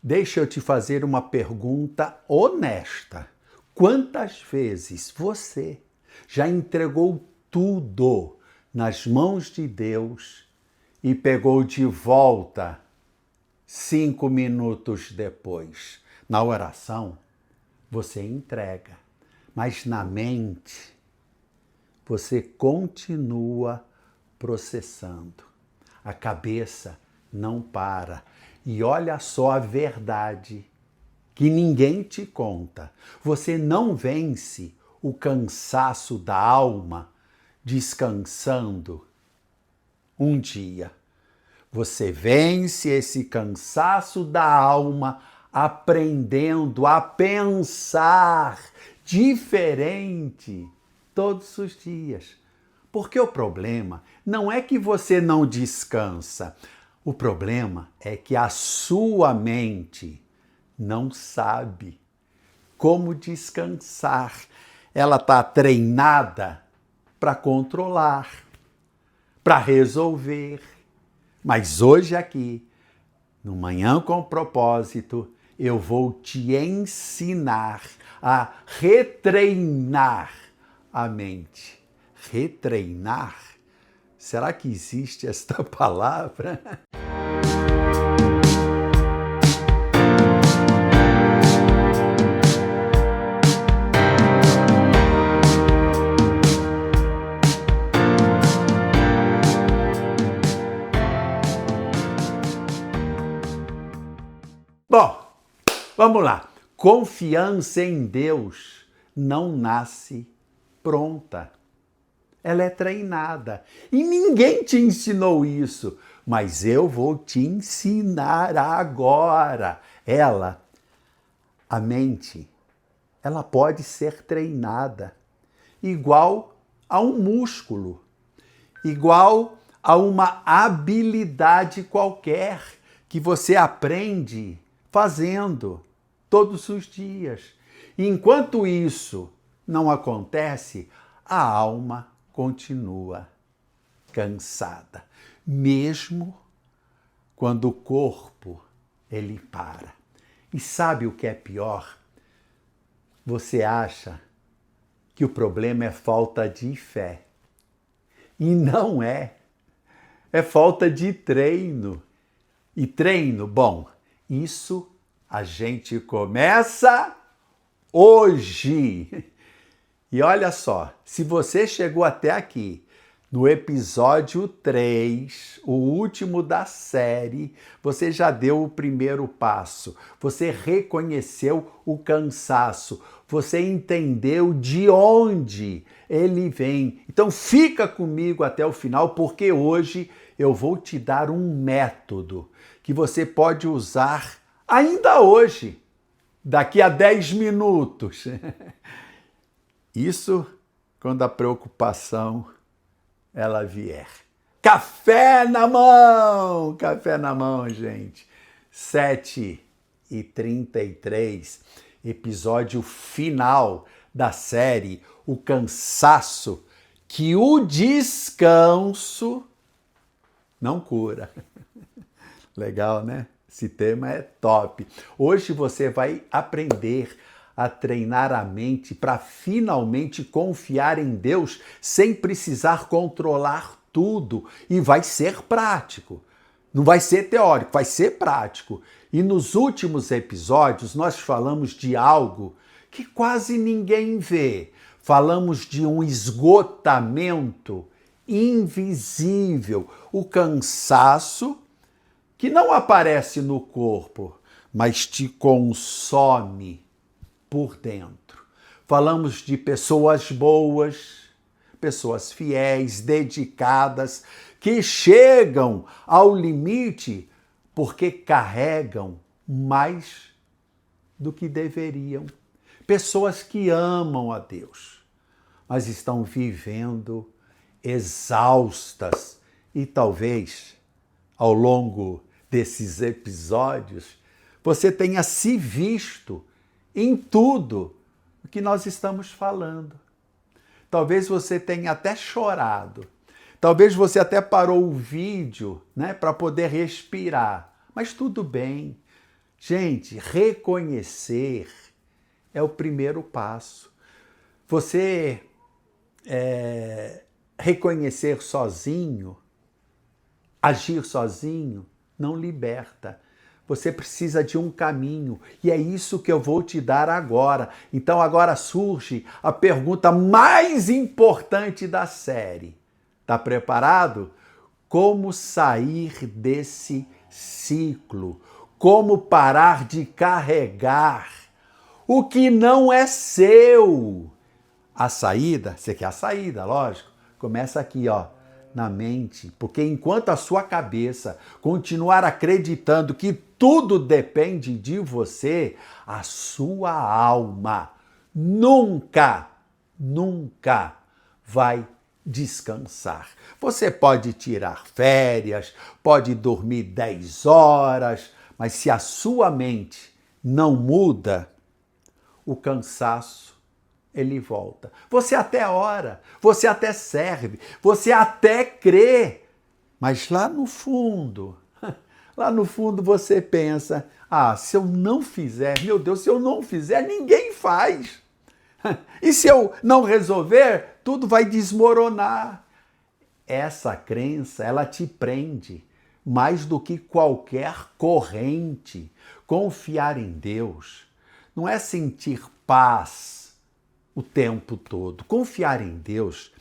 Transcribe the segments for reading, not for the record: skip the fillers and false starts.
Deixa eu te fazer uma pergunta honesta. Quantas vezes você já entregou tudo nas mãos de Deus e pegou de volta 5 minutos depois? Na oração, você entrega, mas na mente, você continua processando. A cabeça não para. E olha só a verdade que ninguém te conta. Você não vence o cansaço da alma descansando um dia. Você vence esse cansaço da alma aprendendo a pensar diferente todos os dias. Porque o problema não é que você não descansa. O problema é que a sua mente não sabe como descansar. Ela está treinada para controlar, para resolver. Mas hoje aqui, no Manhã com Propósito, eu vou te ensinar a retreinar a mente. Retreinar? Será que existe esta palavra? Bom, vamos lá. Confiança em Deus não nasce pronta. Ela é treinada. E ninguém te ensinou isso. Mas eu vou te ensinar agora. A mente, ela pode ser treinada. Igual a um músculo. Igual a uma habilidade qualquer que você aprende fazendo todos os dias. E enquanto isso não acontece, a alma continua cansada, mesmo quando o corpo ele para. E sabe o que é pior? Você acha que o problema é falta de fé. E não é. É falta de treino. E treino, bom, isso a gente começa hoje. E olha só, se você chegou até aqui, no episódio 3, o último da série, você já deu o primeiro passo. Você reconheceu o cansaço. Você entendeu de onde ele vem. Então fica comigo até o final, porque hoje eu vou te dar um método que você pode usar ainda hoje, daqui a 10 minutos. Isso quando a preocupação ela vier. Café na mão! Café na mão, gente. 7h33, episódio final da série O Cansaço que o descanso não cura. Legal, né? Esse tema é top. Hoje você vai aprender a treinar a mente para finalmente confiar em Deus sem precisar controlar tudo. E vai ser prático. Não vai ser teórico, vai ser prático. E nos últimos episódios nós falamos de algo que quase ninguém vê. Falamos de um esgotamento invisível, o cansaço que não aparece no corpo, mas te consome por dentro. Falamos de pessoas boas, pessoas fiéis, dedicadas, que chegam ao limite porque carregam mais do que deveriam. Pessoas que amam a Deus, mas estão vivendo exaustas e talvez ao longo desses episódios você tenha se visto em tudo o que nós estamos falando. Talvez você tenha até chorado. Talvez você até parou o vídeo, para poder respirar. Mas tudo bem. Gente, reconhecer é o primeiro passo. Você reconhecer sozinho, agir sozinho, não liberta. Você precisa de um caminho e é isso que eu vou te dar agora. Então agora surge a pergunta mais importante da série. Tá preparado? Como sair desse ciclo? Como parar de carregar o que não é seu? A saída, você quer a saída, lógico. Começa aqui, ó, na mente, porque enquanto a sua cabeça continuar acreditando que tudo depende de você, a sua alma nunca vai descansar. Você pode tirar férias, pode dormir 10 horas, mas se a sua mente não muda, o cansaço ele volta. Você até ora, você até serve, você até crê, mas lá no fundo você pensa, se eu não fizer, meu Deus, se eu não fizer, ninguém faz. E se eu não resolver, tudo vai desmoronar. Essa crença, ela te prende mais do que qualquer corrente. Confiar em Deus não é sentir paz o tempo todo. Confiar em Deus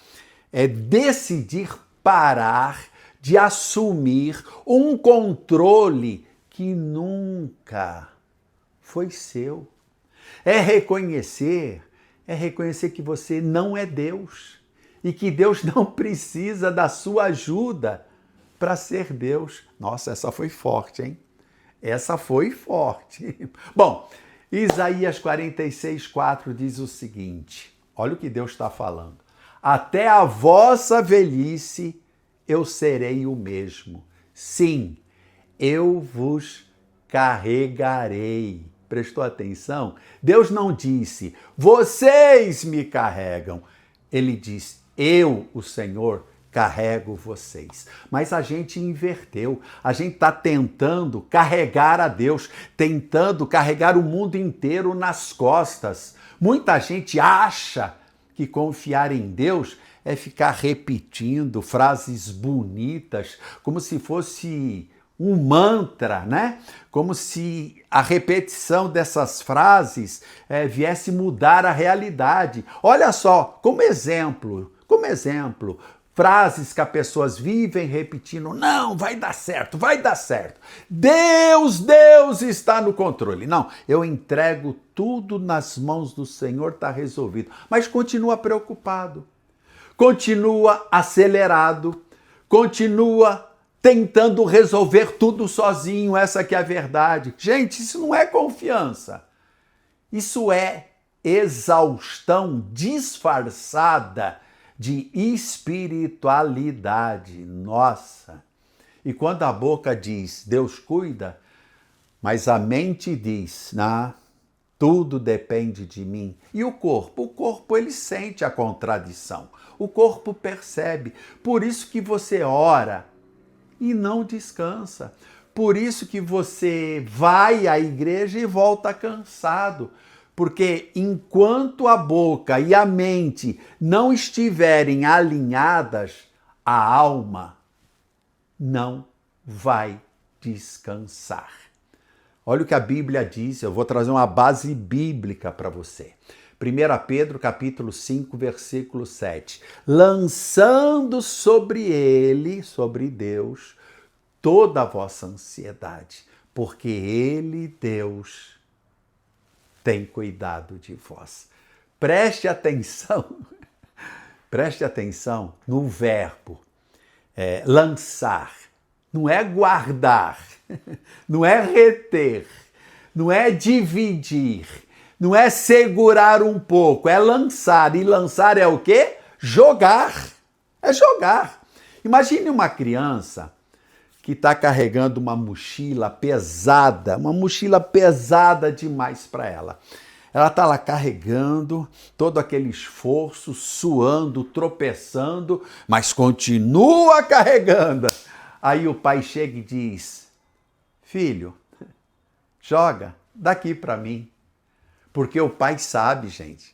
é decidir parar de assumir um controle que nunca foi seu. É reconhecer que você não é Deus e que Deus não precisa da sua ajuda para ser Deus. Nossa, essa foi forte, hein? Essa foi forte. Bom, Isaías 46:4 diz o seguinte, olha o que Deus está falando. Até a vossa velhice eu serei o mesmo. Sim, eu vos carregarei. Prestou atenção? Deus não disse, vocês me carregam. Ele diz, eu, o Senhor, carrego vocês. Mas a gente inverteu. A gente está tentando carregar a Deus, tentando carregar o mundo inteiro nas costas. Muita gente acha que confiar em Deus é ficar repetindo frases bonitas, como se fosse um mantra, né? Como se a repetição dessas frases viesse mudar a realidade. Olha só, como exemplo, frases que as pessoas vivem repetindo, não, vai dar certo, vai dar certo. Deus está no controle. Não, eu entrego tudo nas mãos do Senhor, está resolvido. Mas continua preocupado, continua acelerado, continua tentando resolver tudo sozinho, essa que é a verdade. Gente, isso não é confiança. Isso é exaustão disfarçada de espiritualidade. Nossa! E quando a boca diz, Deus cuida, mas a mente diz, tudo depende de mim. E o corpo ele sente a contradição. O corpo percebe. Por isso que você ora e não descansa. Por isso que você vai à igreja e volta cansado. Porque enquanto a boca e a mente não estiverem alinhadas, a alma não vai descansar. Olha o que a Bíblia diz, eu vou trazer uma base bíblica para você. 1 Pedro capítulo 5, versículo 7. Lançando sobre ele, sobre Deus, toda a vossa ansiedade, porque ele, Deus, tem cuidado de vós. Preste atenção no verbo lançar. Não é guardar, não é reter, não é dividir, não é segurar um pouco, é lançar. E lançar é o quê? Jogar. É jogar. Imagine uma criança que está carregando uma mochila pesada demais para ela. Ela está lá carregando todo aquele esforço, suando, tropeçando, mas continua carregando. Aí o pai chega e diz, filho, joga daqui para mim. Porque o pai sabe, gente.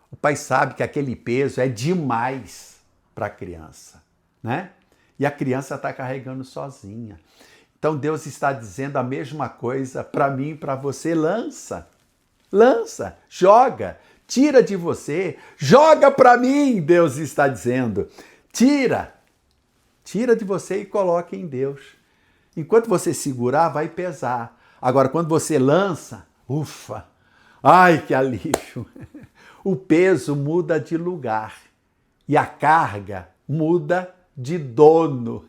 O pai sabe que aquele peso é demais para a criança, né? E a criança está carregando sozinha. Então Deus está dizendo a mesma coisa para mim e para você. Lança, joga, tira de você, joga para mim, Deus está dizendo. Tira de você e coloca em Deus. Enquanto você segurar, vai pesar. Agora, quando você lança, ufa, ai que alívio. O peso muda de lugar e a carga muda de dono.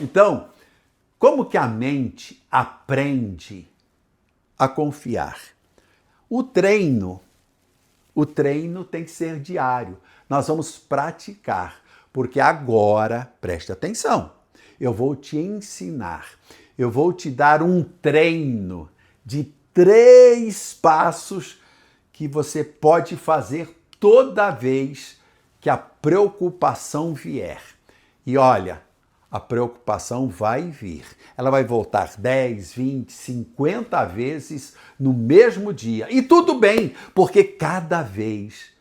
Então, como que a mente aprende a confiar? O treino tem que ser diário. Nós vamos praticar, porque agora, preste atenção, eu vou te ensinar, eu vou te dar um treino de 3 passos que você pode fazer toda vez que a preocupação vier. E olha, a preocupação vai vir. Ela vai voltar 10, 20, 50 vezes no mesmo dia. E tudo bem, porque cada vez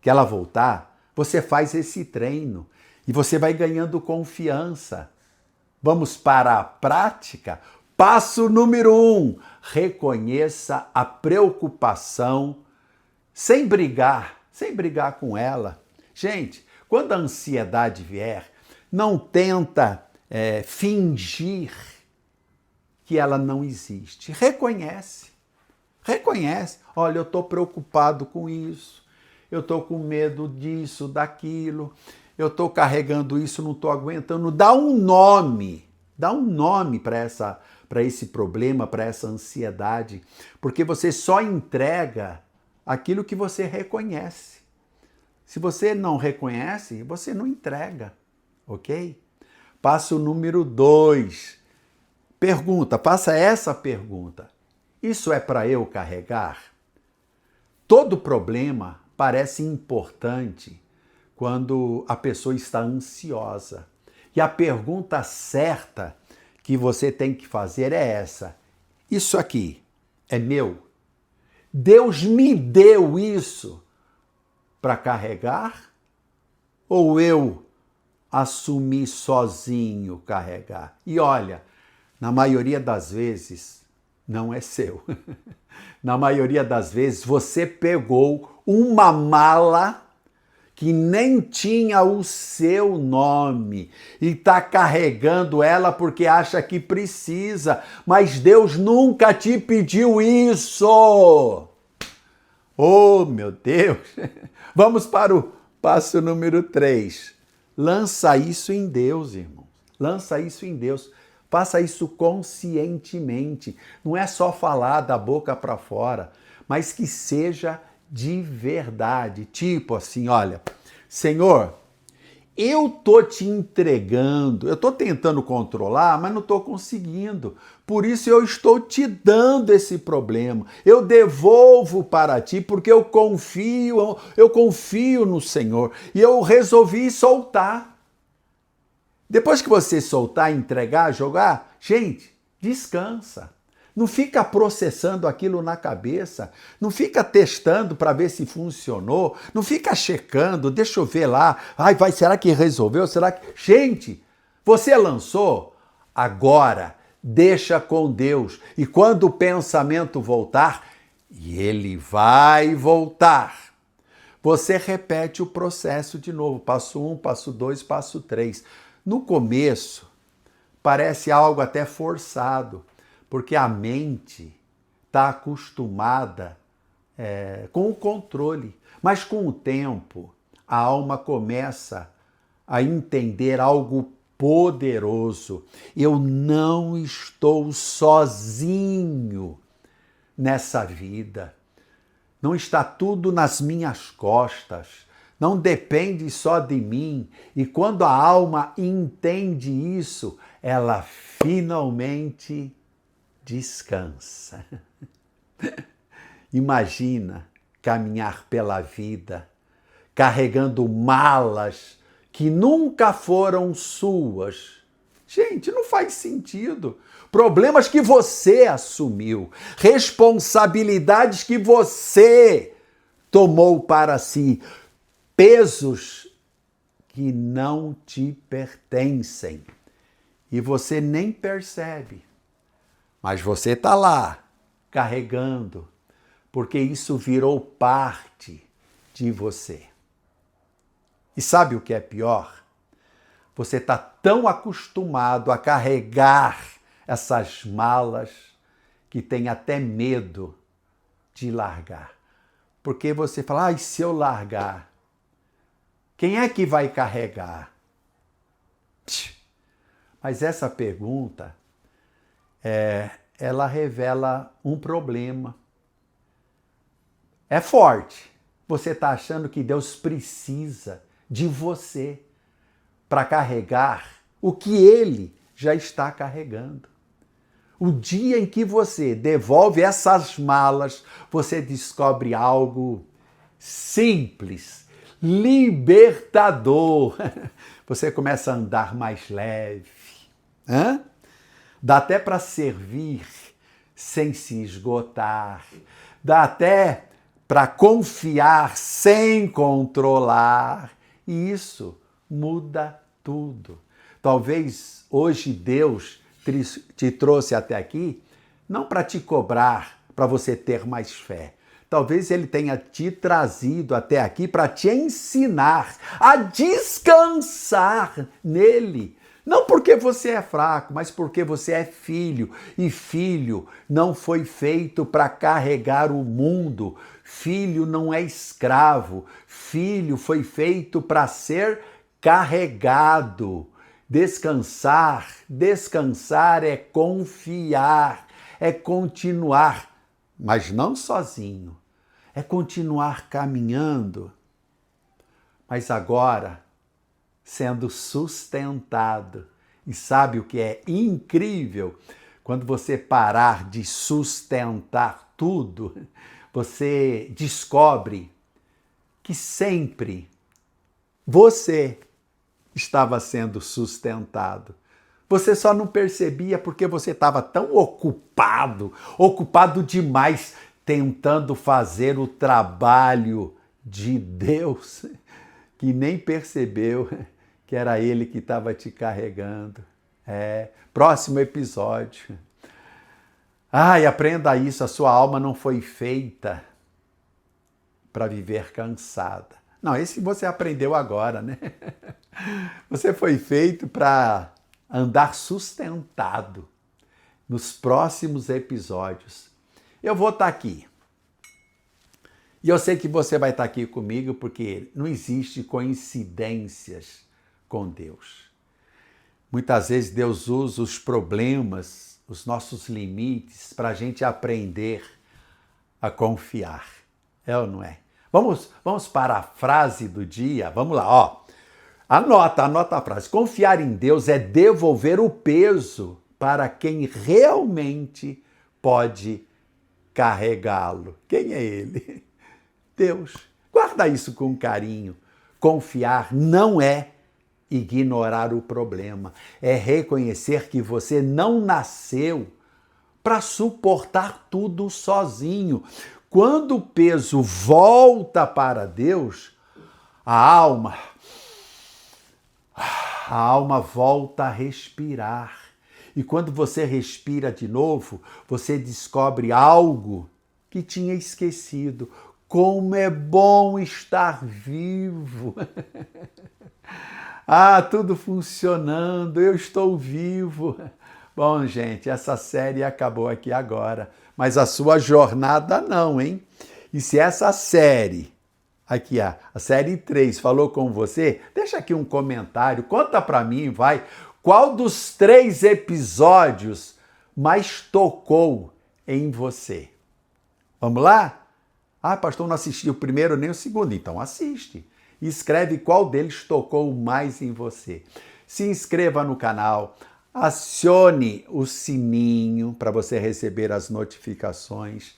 que ela voltar, você faz esse treino e você vai ganhando confiança. Vamos para a prática? Passo número 1. Reconheça a preocupação sem brigar com ela. Gente, quando a ansiedade vier, não tenta fingir que ela não existe. Reconhece. Olha, eu estou preocupado com isso. Eu estou com medo disso, daquilo. Eu estou carregando isso, não estou aguentando. Dá um nome para esse problema, para essa ansiedade. Porque você só entrega aquilo que você reconhece. Se você não reconhece, você não entrega. Ok? Passo número 2. Faça essa pergunta. Isso é para eu carregar? Todo problema parece importante quando a pessoa está ansiosa. E a pergunta certa que você tem que fazer é essa. Isso aqui é meu? Deus me deu isso para carregar? Ou eu assumir sozinho carregar? E olha, na maioria das vezes não é seu. Na maioria das vezes você pegou uma mala que nem tinha o seu nome e está carregando ela porque acha que precisa, mas Deus nunca te pediu isso. Oh, meu Deus! Vamos para o passo número 3. Lança isso em Deus, irmão. Lança isso em Deus. Faça isso conscientemente. Não é só falar da boca para fora, mas que seja de verdade. Tipo assim, olha, Senhor, eu tô te entregando, eu tô tentando controlar, mas não tô conseguindo. Por isso eu estou te dando esse problema. Eu devolvo para ti porque eu confio no Senhor e eu resolvi soltar. Depois que você soltar, entregar, jogar, gente, descansa. Não fica processando aquilo na cabeça, não fica testando para ver se funcionou, não fica checando, deixa eu ver lá, será que resolveu? Gente, você lançou? Agora, deixa com Deus. E quando o pensamento voltar, e ele vai voltar, você repete o processo de novo, passo 1, passo 2, passo 3. No começo, parece algo até forçado, porque a mente está acostumada com o controle. Mas com o tempo, a alma começa a entender algo poderoso. Eu não estou sozinho nessa vida. Não está tudo nas minhas costas. Não depende só de mim. E quando a alma entende isso, ela finalmente descansa. Imagina caminhar pela vida carregando malas que nunca foram suas. Gente, não faz sentido. Problemas que você assumiu, responsabilidades que você tomou para si, pesos que não te pertencem e você nem percebe. Mas você está lá, carregando, porque isso virou parte de você. E sabe o que é pior? Você está tão acostumado a carregar essas malas que tem até medo de largar. Porque você fala, e se eu largar? Quem é que vai carregar? Mas essa pergunta, ela revela um problema. É forte. Você está achando que Deus precisa de você para carregar o que Ele já está carregando. O dia em que você devolve essas malas, você descobre algo simples, libertador. Você começa a andar mais leve. Dá até para servir sem se esgotar. Dá até para confiar sem controlar. E isso muda tudo. Talvez hoje Deus te trouxe até aqui não para te cobrar, para você ter mais fé. Talvez Ele tenha te trazido até aqui para te ensinar a descansar nele. Não porque você é fraco, mas porque você é filho. E filho não foi feito para carregar o mundo. Filho não é escravo. Filho foi feito para ser carregado. Descansar é confiar, é continuar, mas não sozinho. É continuar caminhando, mas agora sendo sustentado. E sabe o que é incrível? Quando você parar de sustentar tudo, você descobre que sempre você estava sendo sustentado. Você só não percebia porque você estava tão ocupado demais, tentando fazer o trabalho de Deus, que nem percebeu que era Ele que estava te carregando. Próximo episódio. Aprenda isso, a sua alma não foi feita para viver cansada. Não, esse você aprendeu agora, né? Você foi feito para andar sustentado. Nos próximos episódios, eu vou estar aqui. E eu sei que você vai estar aqui comigo porque não existe coincidências com Deus. Muitas vezes Deus usa os problemas, os nossos limites, para a gente aprender a confiar. É ou não é? Vamos para a frase do dia. Vamos lá, ó. Anota a frase. Confiar em Deus é devolver o peso para quem realmente pode carregá-lo. Quem é Ele? Deus. Guarda isso com carinho. Confiar não é ignorar o problema, é reconhecer que você não nasceu para suportar tudo sozinho. Quando o peso volta para Deus, a alma volta a respirar. E quando você respira de novo, você descobre algo que tinha esquecido. Como é bom estar vivo! Tudo funcionando, eu estou vivo. Bom, gente, essa série acabou aqui agora, mas a sua jornada não, hein? E se essa série, aqui a série 3, falou com você, deixa aqui um comentário, conta pra mim, vai, qual dos 3 episódios mais tocou em você? Vamos lá? Pastor, não assisti o primeiro nem o segundo, então assiste. E escreve qual deles tocou mais em você. Se inscreva no canal, acione o sininho para você receber as notificações.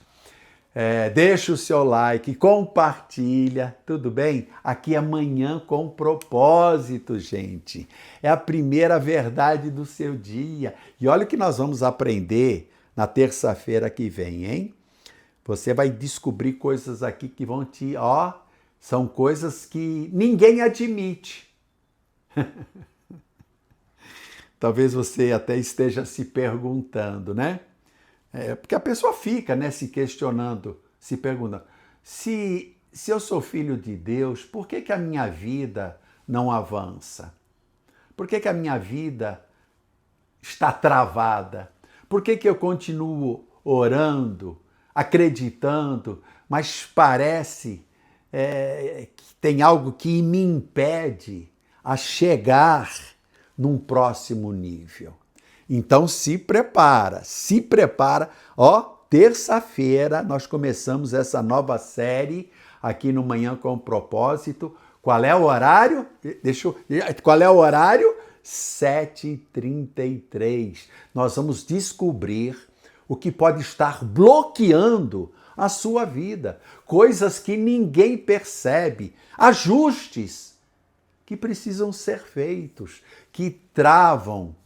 deixa o seu like, compartilha, tudo bem? Aqui é Manhã com Propósito, gente. É a primeira verdade do seu dia. E olha o que nós vamos aprender na terça-feira que vem, hein? Você vai descobrir coisas aqui que vão são coisas que ninguém admite. Talvez você até esteja se perguntando, né? Porque a pessoa fica, né, se questionando, se perguntando, se eu sou filho de Deus, por que a minha vida não avança? Por que a minha vida está travada? Por que eu continuo orando, acreditando, mas parece que tem algo que me impede a chegar num próximo nível? Então se prepara. Terça-feira nós começamos essa nova série aqui no Manhã com Propósito. Qual é o horário? Qual é o horário? 7h33. Nós vamos descobrir o que pode estar bloqueando a sua vida. Coisas que ninguém percebe. Ajustes que precisam ser feitos, que travam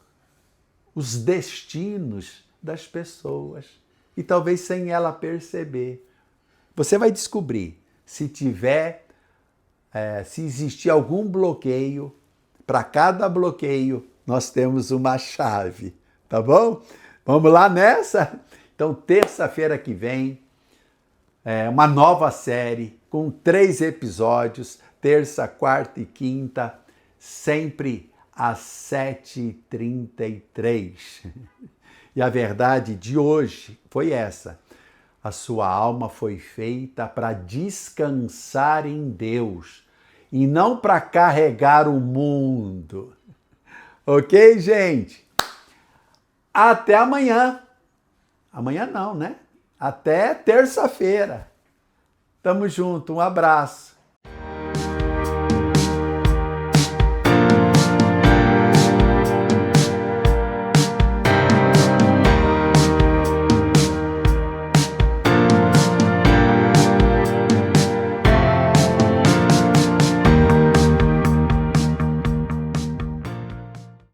os destinos das pessoas. E talvez sem ela perceber. Você vai descobrir se existir algum bloqueio. Para cada bloqueio, nós temos uma chave, tá bom? Vamos lá nessa? Então, terça-feira que vem, uma nova série com 3 episódios, terça, quarta e quinta, sempre às 7h33. E a verdade de hoje foi essa. A sua alma foi feita para descansar em Deus e não para carregar o mundo. Ok, gente? Até amanhã. Amanhã não, né? Até terça-feira. Tamo junto, um abraço.